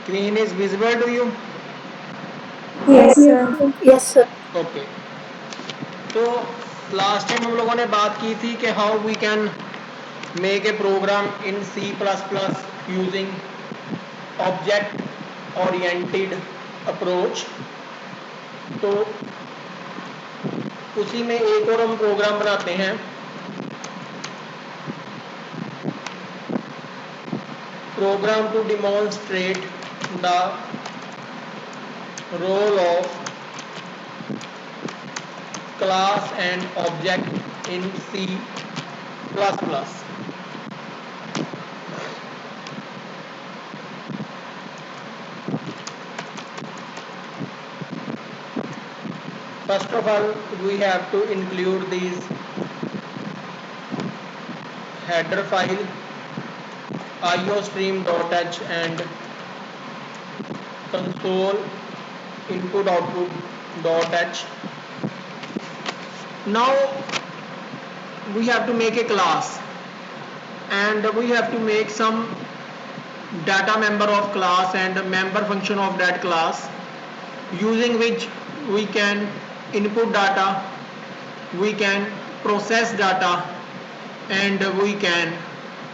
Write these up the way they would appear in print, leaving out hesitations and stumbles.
Screen is visible to you? Yes, sir. Yes, sir. Okay, तो last time हम लोगों ने बात की थी कि how we can make a program in C plus plus using object oriented approach. तो उसी में एक और हम प्रोग्राम बनाते हैं, program to demonstrate the role of class and object in C++. First of all, we have to include these header file iostream.h and console input output.h. Now we have to make a class and we have to make some data member of class and a member function of that class, using which we can input data, we can process data and we can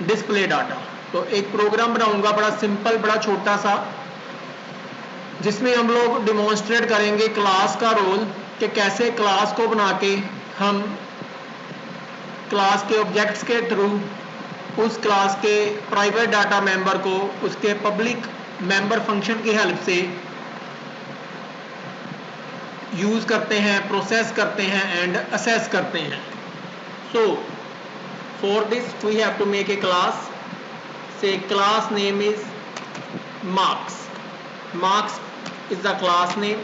display data. तो एक programme बनाऊंगा बड़ा simple, बड़ा छोटा सा, जिसमें हम लोग डिमॉन्स्ट्रेट करेंगे क्लास का रोल कि कैसे क्लास को बना के हम क्लास के ऑब्जेक्ट्स के थ्रू उस क्लास के प्राइवेट डाटा मेंबर को उसके पब्लिक मेंबर फंक्शन की हेल्प से यूज करते हैं, प्रोसेस करते हैं एंड असेस करते हैं. So for this we have to make a class. Say class name is marks. Marks is the class name.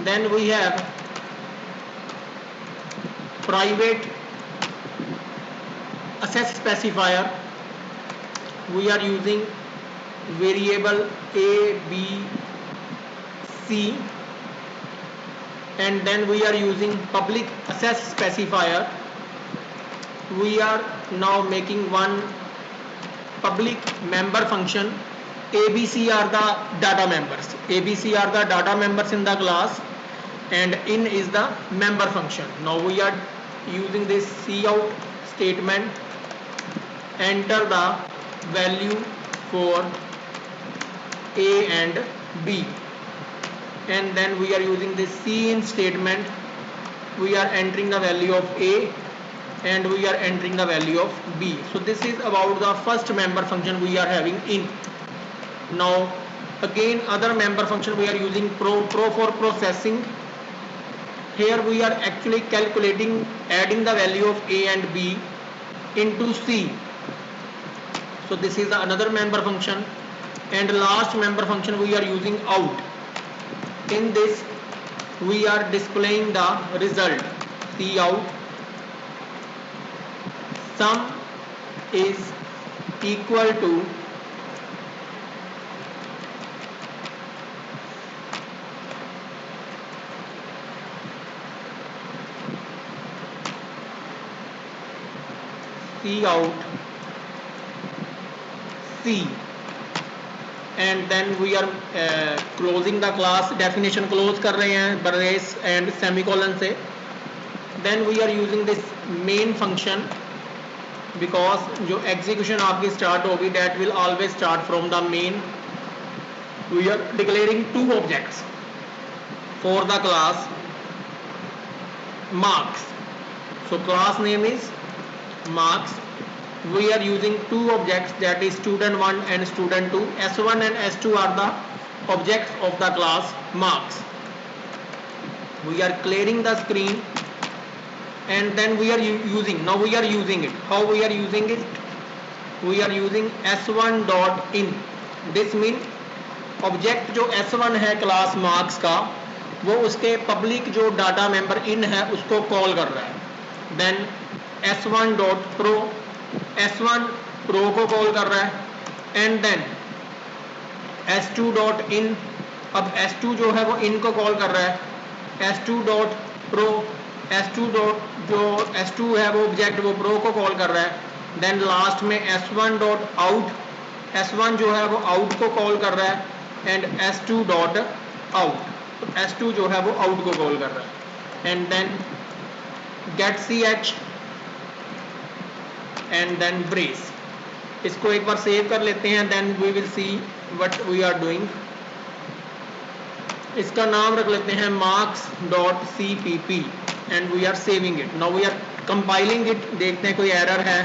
Then we have private access specifier. We are using variable a, b, c, and then we are using public access specifier. We are now making one public member function. ABC are the data members. ABC are the data members in the class and in is the member function. Now we are using this cout statement. Enter the value for A and B, and then we are using this cin statement. We are entering the value of A and we are entering the value of B. So this is about the first member function we are having in. Now again other member function we are using pro for processing. Here we are actually calculating, adding the value of A and B into C. So this is another member function. And last member function we are using out. In this we are displaying the result. Cout sum is equal to cout C, and then we are closing the class. Definition close कर रहे हैं brace and semicolon से. Then we are using this main function because जो execution आपकी start होगी that will always start from the main. We are declaring two objects for the class marks. So class name is marks. We are using two objects, that is student1 and student2. S1 and S2 are the objects of the class marks. We are clearing the screen and then we are using, now we are using it. How we are using it? We are using s1 dot in. This means object जो s1 है class marks का, वो उसके public जो data member in है उसको call कर रहा है. Then s1 dot pro, s1 pro को कॉल कर रहा है. And then s2 dot in, अब s2 जो है वो इन को कॉल कर रहा है. s2 dot pro, s2 dot जो s2 है वो ऑब्जेक्ट वो प्रो को कॉल कर रहा है. देन लास्ट में s1 डॉट आउट, s1 जो है वो आउट को कॉल कर रहा है. एंड s2 डॉट आउट, तो s2 जो है वो आउट को कॉल कर रहा है, and then get ch and then brace. इसको एक बार सेव कर लेते हैं, then we will see what we are doing. इसका नाम रख लेते हैं marks.cpp and we are saving it. Now we are compiling it, देखते हैं कोई एरर है।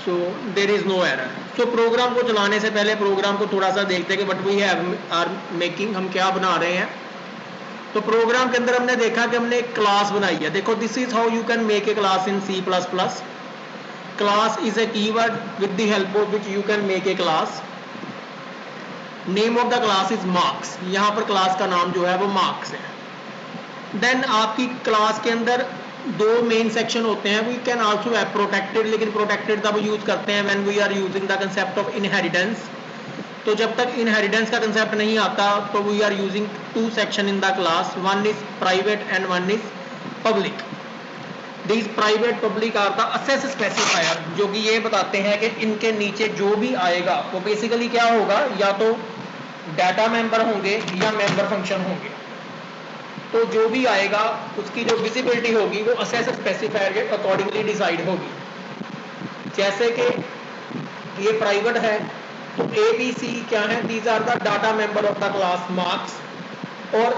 So there is no error. सो प्रोग्राम को चलाने से पहले प्रोग्राम को थोड़ा सा देखते हैं कि what we have are making, हम क्या बना रहे हैं। तो प्रोग्राम के अंदर हमने देखा कि हमने एक क्लास बनाई है। देखो, this is how you can make a class in C++। Class is a keyword with the help of which you can make a class. Name of the class is marks, यहां पर class का नाम जो है वो marks है। Then आपकी class के अंदर दो मेन सेक्शन होते हैं। We can also have protected, लेकिन प्रोटेक्टेड तब यूज करते हैं when we are using the concept of inheritance. तो जब तक इनहेरिटेंस का कंसेप्ट नहीं आता तो we are using two section in the class, one is private and one is public. These private public are the access specifier, जो कि ये बताते हैं कि इनके नीचे जो भी आएगा वो बेसिकली क्या होगा, या तो डाटा मेंबर होंगे या मेंबर फंक्शन होंगे। तो जो भी आएगा उसकी जो विजिबिलिटी होगी वो असेस स्पेसिफायर के अकॉर्डिंगली डिसाइड होगी। जैसे कि ये प्राइवेट है तो ABC क्या है, these are the data member of the class marks, और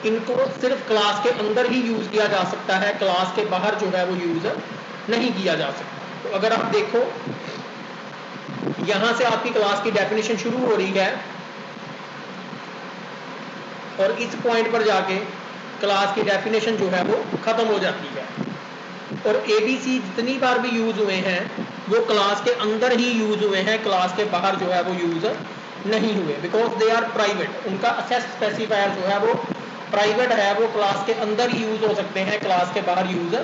इनको सिर्फ क्लास के अंदर ही यूज किया जा सकता है, क्लास के बाहर जो है वो यूज नहीं किया जा सकता। तो अगर आप देखो यहां से आपकी क्लास की डेफिनेशन शुरू हो रही है और इस पॉइंट पर जाके क्लास की डेफिनेशन जो है वो खत्म हो जाती है। और ABC जितनी बार भी यूज हुए हैं वो क्लास के अंदर ही यूज हुए हैं, क्लास के बाहर जो है वो यूज नहीं हुए, बिकॉज दे आर प्राइवेट। उनका असेस स्पेसिफायर जो है वो प्राइवेट है, वो क्लास के अंदर ही यूज हो सकते हैं, क्लास के बाहर यूज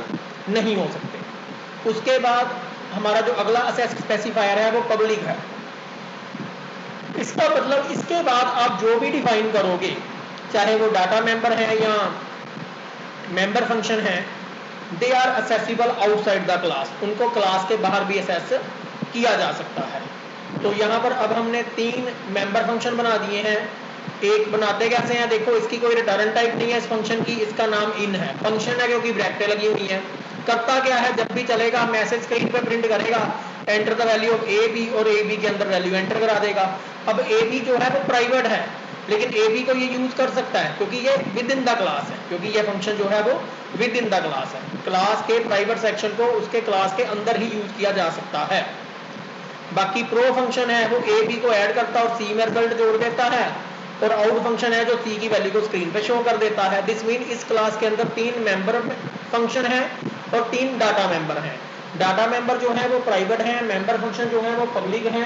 नहीं हो सकते। उसके बाद हमारा जो अगला असेस स्पेसिफायर है वो पब्लिक है। इसका मतलब इसके बाद आप जो भी डिफाइन करोगे, चाहे वो डाटा मेंबर है या मेंबर फंक्शन है, they are accessible outside the class, उनको क्लास के बाहर भी असेस किया जा सकता है। तो यहाँ पर अब हमने 3 मेंबर फंक्शन बना दिए हैं। एक बनाते कैसे हैं, देखो इसकी कोई रिटर्न टाइप नहीं है इस फंक्शन की, इसका नाम इन है, फंक्शन है क्योंकि ब्रैकेटें लगी हुई हैं। करता क्या है, जब भी चलेगा मैसेज स्क्रीन पे प्रिंट करेगा, enter the value of A B, और ए बी के अंदर वैल्यू एंटर करा देगा। अब ए बी जो है वो प्राइवेट है, लेकिन ए बी को ये यूज कर सकता है क्योंकि ये विद इन द क्लास है, क्योंकि ये फंक्शन जो है वो विद इन द क्लास है। क्लास के प्राइवेट सेक्शन को उसके क्लास के अंदर ही यूज किया जा सकता है। बाकी प्रो फंक्शन है वो ए बी को ऐड करता है और सी में रिजल्ट जोड़ देता है, और आउट फंक्शन है जो सी की वैल्यू को स्क्रीन पे शो कर देता है। दिस मीन इस क्लास के अंदर 3 मेंबर फंक्शन है और 3 डाटा मेंबर हैं। डाटा मेंबर जो है वो प्राइवेट है, मेंबर फंक्शन जो है वो पब्लिक है,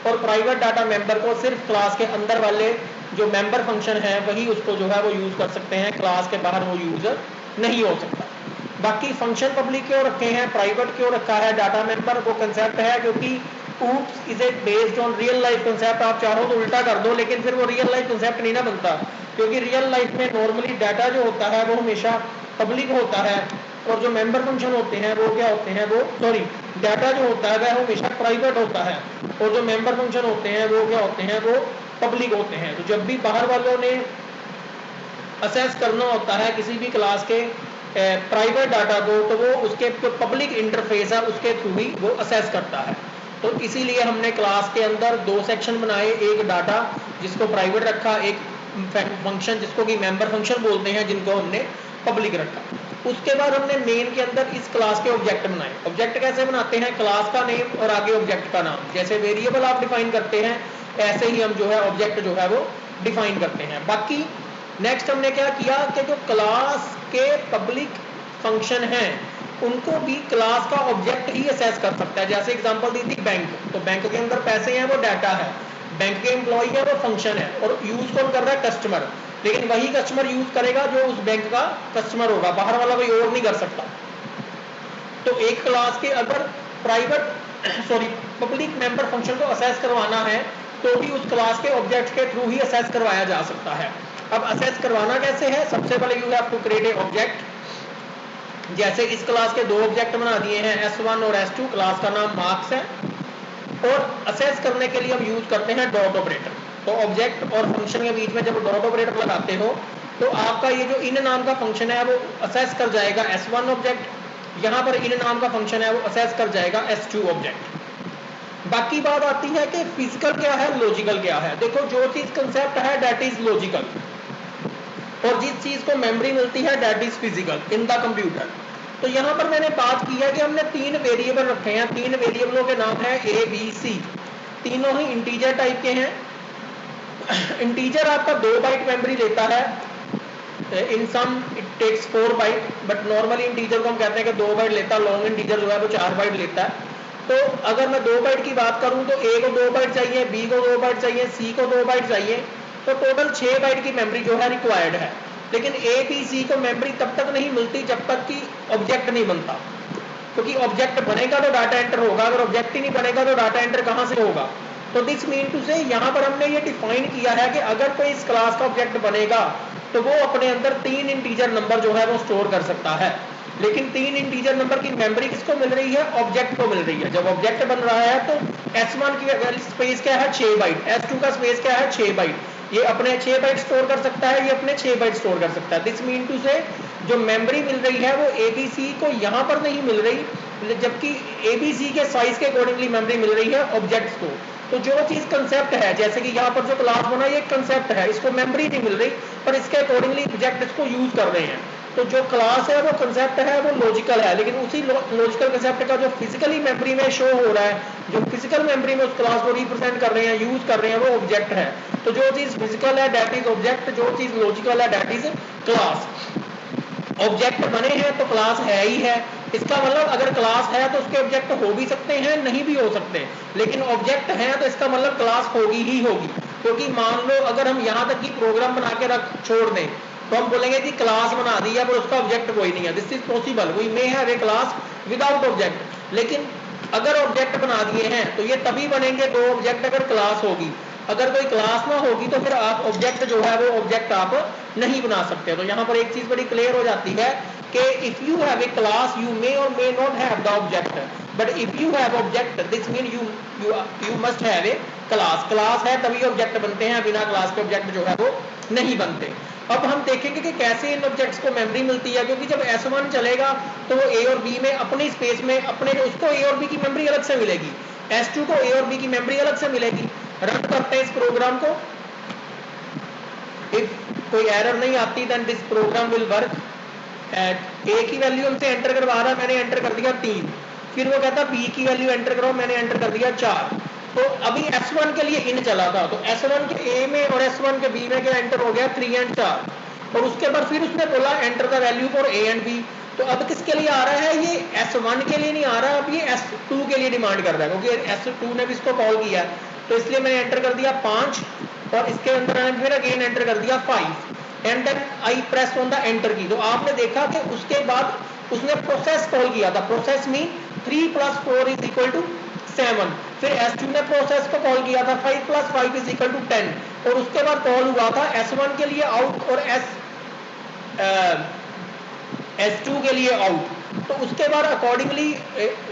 और प्राइवेट डाटा मेंबर को सिर्फ क्लास के अंदर वाले जो मेंबर फंक्शन है वही उसको जो है वो यूज कर सकते हैं, क्लास के बाहर वो यूज नहीं हो सकता। बाकी फंक्शन पब्लिक क्यों रखे हैं, प्राइवेट क्यों रखा है, डाटा मेंबर, वो कंसेप्ट है क्योंकि oops is it based on real life concept. आप चाहो तो उल्टा कर दो, लेकिन फिर वो रियल लाइफ कंसेप्ट नहीं ना बनता, क्योंकि रियल लाइफ में नॉर्मली डाटा जो होता है वो हमेशा पब्लिक होता है, और जो मेंबर फंक्शन होते हैं वो क्या होते हैं, वो सॉरी डाटा जो होता है वह हमेशा प्राइवेट होता है, और जो मेंबर फंक्शन होते हैं वो क्या होते हैं, वो पब्लिक होते हैं। तो जब भी बाहर वालों ने असेस करना होता है किसी भी क्लास के प्राइवेट डाटा को, तो वो उसके जो पब्लिक इंटरफेस है उसके थ्रू ही वो असेस करता है। तो इसीलिए हमने क्लास के अंदर 2 सेक्शन बनाए, एक डाटा जिसको प्राइवेट रखा, एक फंक्शन जिसको कि मेंबर फंक्शन बोलते हैं जिनको हमने पब्लिक रखा। उसके बाद हमने मेन के अंदर इस क्लास के ऑब्जेक्ट बनाए। ऑब्जेक्ट कैसे बनाते हैं, क्लास का नेम और आगे ऑब्जेक्ट का नाम, जैसे वेरिएबल आप डिफाइन करते हैं ऐसे ही हम जो है ऑब्जेक्ट जो है वो डिफाइन करते हैं। बाकी नेक्स्ट हमने क्या किया कि जो क्लास के पब्लिक फंक्शन हैं उनको भी क्लास का ऑब्जेक्ट ही असेस कर सकता है। जैसे एग्जांपल दी थी बैंक, तो बैंक के अंदर पैसे हैं वो डाटा है, बैंक के एम्प्लॉय है वो फंक्शन है, और यूज कौन कर रहा है, कस्टमर। लेकिन वही कस्टमर यूज करेगा जो उस बैंक का कस्टमर होगा, बाहर वाला कोई और नहीं कर सकता। तो एक क्लास के अगर private sorry public member function को असेस करवाना है तो भी उस क्लास के ऑब्जेक्ट के थ्रू ही असेस करवाया जा सकता है। अब असेस करवाना कैसे है, सबसे पहले you have to create a object. जैसे इस क्लास के 2 ऑब्जेक्ट बना दिए हैं, S1 और S2, क्लास का नाम मार्क्स है। और असेस करने के लिए हम यूज करते हैं डॉट ऑपरेटर। तो ऑब्जेक्ट और फंक्शन के बीच में जब डॉट ऑपरेटर लगाते हो तो आपका ये जो इन नाम का फंक्शन है वो असेस कर जाएगा S1 ऑब्जेक्ट, यहां पर इन नाम का फंक्शन है वो असेस कर जाएगा S2 ऑब्जेक्ट। बाकी बात आती है कि फिजिकल क्या है, लॉजिकल क्या है। देखो जो चीज कंसेप्ट है दैट इज लॉजिकल, और जिस चीज को मेमोरी मिलती है that is physical in the computer. तो यहां पर मैंने बात की है कि हमने 3 वेरिएबल रखे हैं, 3 वेरिएबलों के नाम है A B C, तीनों ही इंटीजर टाइप के हैं। इंटीजर आपका 2 बाइट मेमोरी लेता है, in some it takes 4 byte, but normally integer को हम कहते हैं कि 2 बाइट लेता है, लॉन्ग इंटीजर जो है वो 4 बाइट लेता है। तो अगर मैं 2 बाइट की बात करूं तो A को 2 बाइट चाहिए, B को 2 बाइट चाहिए, C को 2 बाइट चाहिए, तो टोटल 6 बाइट की मेमोरी जो है रिक्वायर्ड है। लेकिन A B C को मेमोरी तब तक नहीं मिलती जब तक कि ऑब्जेक्ट नहीं बनता, क्योंकि ऑब्जेक्ट बनेगा तो डाटा एंटर होगा, अगर ऑब्जेक्ट ही नहीं बनेगा तो डाटा एंटर कहां से होगा। तो दिस मीन टू से यहां पर हमने ये डिफाइन किया है कि अगर कोई इस क्लास का ऑब्जेक्ट बनेगा तो वो अपने अंदर 3 इंटीजर नंबर जो है वो स्टोर कर सकता है। लेकिन 3 इंटीजर नंबर की मेमोरी किसको मिल रही है, ऑब्जेक्ट को मिल रही है। जब ऑब्जेक्ट बन रहा है तो S1 की स्पेस क्या है 6 बाइट, S2 का स्पेस क्या है 6 बाइट, ये अपने 6 बाइट स्टोर कर सकता है, ये अपने 6 बाइट स्टोर कर सकता है। दिस मीन टू से जो मेमोरी मिल रही है वो ABC को यहां पर नहीं मिल रही, जबकि ABC के साइज के अकॉर्डिंगली मेमोरी मिल रही है ऑब्जेक्ट्स को। तो जो चीज कंसेप्ट है, जैसे कि यहाँ पर जो क्लास बना ये कंसेप्ट है, इसको मेमोरी नहीं मिल रही पर इसके अकॉर्डिंगली ऑब्जेक्ट इसको यूज कर रहे हैं। तो जो क्लास है वो कंसेप्ट है वो लॉजिकल है, लेकिन उसी लॉजिकल कंसेप्ट का जो फिजिकली मेमोरी में शो हो रहा है, जो फिजिकल मेमोरी में उस क्लास को रिप्रेजेंट कर रहे हैं, यूज कर रहे हैं, वो ऑब्जेक्ट है। तो जो चीज फिजिकल है दैट इज ऑब्जेक्ट, जो चीज लॉजिकल है दैट इज क्लास। ऑब्जेक्ट बने हैं तो क्लास है ही है, इसका मतलब अगर क्लास है तो उसके ऑब्जेक्ट हो भी सकते हैं, नहीं भी हो सकते, लेकिन ऑब्जेक्ट है तो इसका मतलब क्लास होगी ही होगी। क्योंकि मान लो अगर हम यहां तक की प्रोग्राम बना के रख छोड़ दें तो हम बोलेंगे कि क्लास बना दी है पर उसका ऑब्जेक्ट कोई नहीं है। This is possible, we may have a class without object. लेकिन अगर ऑब्जेक्ट बना दिए हैं तो ये तभी बनेंगे दो ऑब्जेक्ट अगर क्लास होगी। अगर कोई क्लास ना होगी तो फिर आप ऑब्जेक्ट जो है वो ऑब्जेक्ट आप नहीं बना सकते। तो यहां पर एक चीज बड़ी क्लियर हो जाती है कि if you have a class you may और may not have the object, but if you have object this mean you must have a class. Class है तभी ऑब्जेक्ट बनते हैं, बिना क्लास के ऑब्जेक्ट जो है वो नहीं बनते। अब हम देखेंगे कि कैसे इन ऑब्जेक्ट्स को मेमोरी मिलती है, क्योंकि जब S1 चलेगा तो वो A और B में अपनी स्पेस में अपने उसको A और B की मेमोरी अलग से मिलेगी, S2 को A और B की मेमोरी अलग से मिलेगी। रन करते हैं इस प्रोग्राम को, इफ कोई एरर नहीं आती then this program will work. A की वैल्यू हमसे एंटर करवा रहा है, मैंने एंटर कर दिया 3, फिर वो कहता B की वैल्यू एंटर करो, मैंने एंटर कर दिया 4। तो अभी S1 के लिए इन चला था, तो S1 के A में और S1 के B में क्या एंटर हो गया 3 और 4, और उसके बाद फिर उसने बोला enter the value for A and B। तो अब किसके लिए आ रहा है, ये S1 के लिए नहीं आ रहा, अब ये S2 के लिए डिमांड कर रहा है, क्योंकि S2 ने भी इसको कॉल किया है। तो इसलिए मैंने एंटर कर दिया 5 और इसके अंदर मैंने फिर अगेन एंटर कर दिया 5 and then I press on the enter key. तो आपने देखा कि उसके बाद उसने प्रोसेस कॉल किया था, प्रोसेस मीन 3 + 4 = 7। फिर S2 ने प्रोसेस को कॉल किया था 5 + 5 = 10, और उसके बाद कॉल हुआ था S1 के लिए आउट और S2 के लिए आउट। तो उसके बाद अकॉर्डिंगली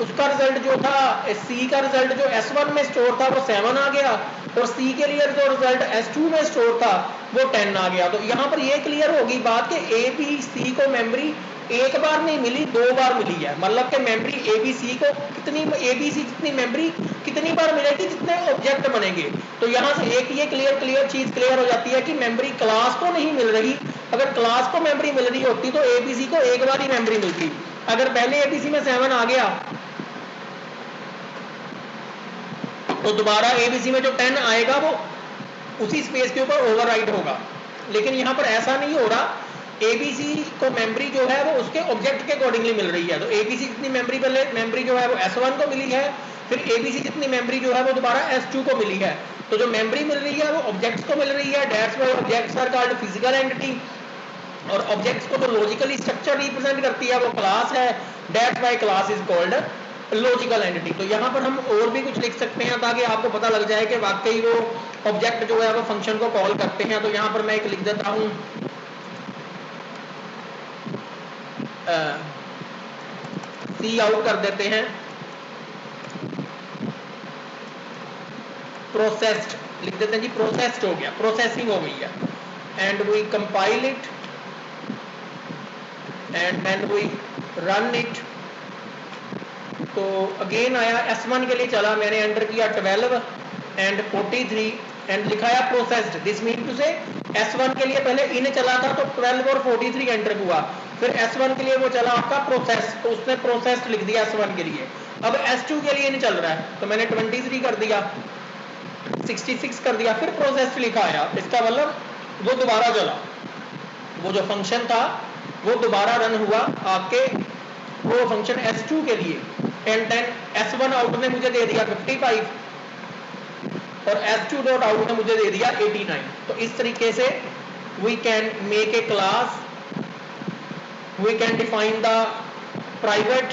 उसका रिजल्ट जो था C का रिजल्ट जो S1 में स्टोर था वो 7 आ गया, और C के लिए जो रिजल्ट S2 में स्टोर था वो 10 आ गया। तो यहां पर ये क्लियर होगी बात कि A B C को मेमोरी एक बार नहीं मिली, 2 बार मिली है। मतलब कि मेमोरी A B C को कितनी A B C जितनी मेमोरी कितनी बार मिलेगी, जितने ऑब्जेक्ट बनेंगे। तो यहां से एक ये क्लियर चीज क्लियर हो जाती है कि मेमोरी क्लास को नहीं मिल रही। अगर क्लास को मेमोरी मिल रही होती तो ABC को एक बार ही मेमोरी मिलती। अगर पहले ABC में 7 आ गया तो दोबारा ABC में जो 10 आएगा वो उसी स्पेस के ऊपर ओवरराइट होगा। लेकिन यहां पर ऐसा नहीं हो रहा, ABC को मेमोरी जो है वो उसके ऑब्जेक्ट के अकॉर्डिंगली मिल रही है। तो ABC जितनी मेमोरी जो है वो S1 को मिली है, फिर ABC जितनी मेमोरी जो है वो दोबारा S2 को मिली है। तो जो मेमोरी मिल रही है वो ऑब्जेक्ट्स को मिल रही है, that's why objects are called physical entity. और ऑब्जेक्ट्स को जो लॉजिकली स्ट्रक्चर रिप्रेजेंट करती है वो क्लास है, that's why class is called logical entity. तो यहां पर हम और भी कुछ लिख सकते हैं ताकि आपको पता लग जाए कि वाकई वो ऑब्जेक्ट जो है वो फंक्शन को कॉल करते हैं। तो यहां पर मैं एक लिख देता हूं, सी आउट कर देते हैं। प्रोसेस्ड लिख देते हैं जी, प्रोसेस्ड हो गया, प्रोसेसिंग हो गई है। And we compile it and then we run it. तो अगेन आया S1 के लिए चला, मैंने एंटर किया 12 एंड 43 एंड लिखाया processed. This mean to say S1 के लिए पहले इन चला था तो 12 और 43 एंटर हुआ, फिर S1 के लिए वो चला आपका प्रोसेस, तो उसने प्रोसेस्ड लिख दिया S1 के लिए। अब S2 के लिए इन चल रहा है तो मैंने 23 कर दिया, 66 कर दिया, फिर प्रोसेस्ड लिखा आया। इसका मतलब वो दोबारा चला, वो जो फंक्शन था वो दोबारा रन हुआ आपके वो फंक्शन S2 के लिए। एंड देन S1 आउट ने मुझे दे दिया 55 और S2 डॉट आउट ने मुझे दे दिया 89। तो इस तरीके से we can make a class, we can define the private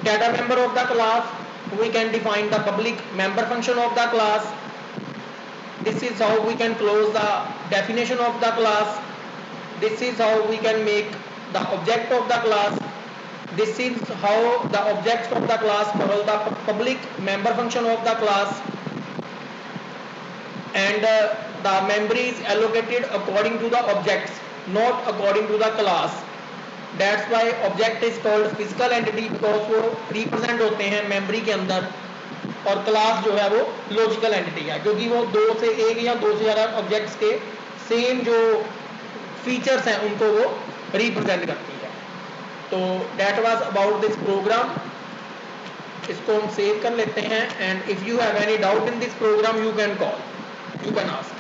data member of the class, we can define the public member function of the class. This is how we can close the definition of the class. This is how we can make the object of the class. This is how the objects of the class follow the public member function of the class. And the memory is allocated according to the objects, not according to the class. That's why object is called physical entity, because वो represent होते हैं memory के अंदर, और class जो है वो logical entity है, क्योंकि वो दो से एक या दो से ज़्यादा ऑब्जेक्ट्स के सेम जो फीचर्स हैं उनको वो रिप्रेजेंट करती है। तो that was about this program. इसको हम सेव कर लेते हैं and if you have any doubt in this program you can call, you can ask.